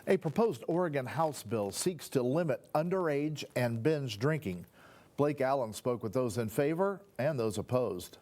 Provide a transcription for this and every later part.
A proposed Oregon House bill seeks to limit underage and binge drinking. Blake Allen spoke with those in favor and those opposed.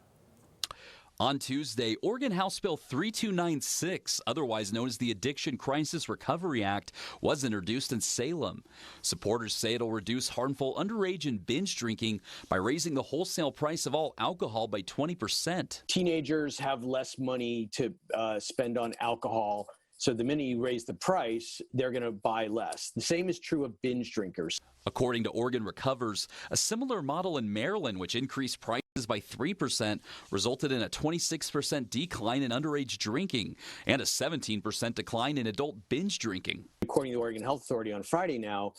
On Tuesday, Oregon House Bill 3296, otherwise known as the Addiction Crisis Recovery Act, was introduced in Salem. Supporters say it'll reduce harmful underage and binge drinking by raising the wholesale price of all alcohol by 20%. Teenagers have less money to spend on alcohol, so the minute you raise the price, they're going to buy less. The same is true of binge drinkers. According to Oregon Recovers, a similar model in Maryland, which increased prices by 3%, resulted in a 26% decline in underage drinking and a 17% decline in adult binge drinking. According to the Oregon Health Authority on Friday now,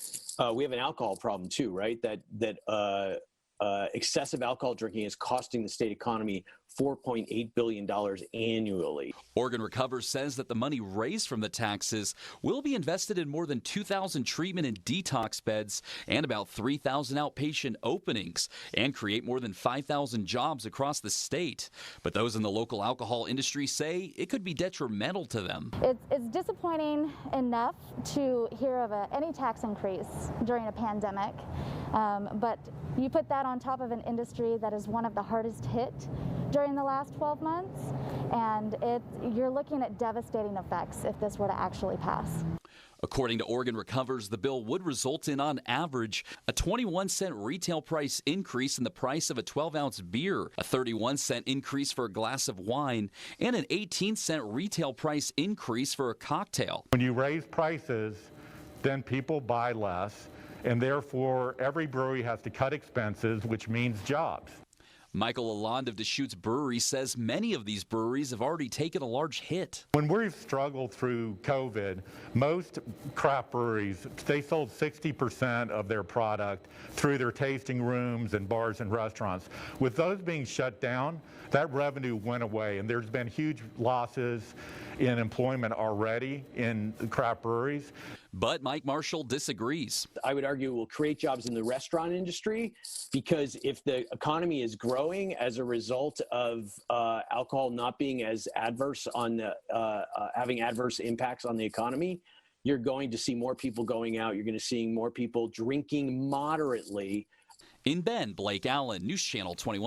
we have an alcohol problem too, right? That excessive alcohol drinking is costing the state economy $4.8 billion annually. Oregon Recovers says that the money raised from the taxes will be invested in more than 2,000 treatment and detox beds and about 3,000 outpatient openings and create more than 5,000 jobs across the state. But those in the local alcohol industry say it could be detrimental to them. It's disappointing enough to hear of any tax increase during a pandemic, but you put that on top of an industry that is one of the hardest hit during the last 12 months, and you're looking at devastating effects if this were to actually pass. According to Oregon Recovers, the bill would result in, on average, a 21-cent retail price increase in the price of a 12-ounce beer, a 31-cent increase for a glass of wine, and an 18-cent retail price increase for a cocktail. When you raise prices, then people buy less, and therefore every brewery has to cut expenses, which means jobs. Michael Lalonde of Deschutes Brewery says many of these breweries have already taken a large hit. When we've struggled through COVID, most craft breweries, they sold 60% of their product through their tasting rooms and bars and restaurants. With those being shut down, that revenue went away, and there's been huge losses in employment already in craft breweries. But Mike Marshall disagrees. I would argue it will create jobs in the restaurant industry, because if the economy is growing as a result of alcohol not being as adverse on the, having adverse impacts on the economy, you're going to see more people going out. You're going to see more people drinking moderately. In Bend, Blake Allen, News Channel 21.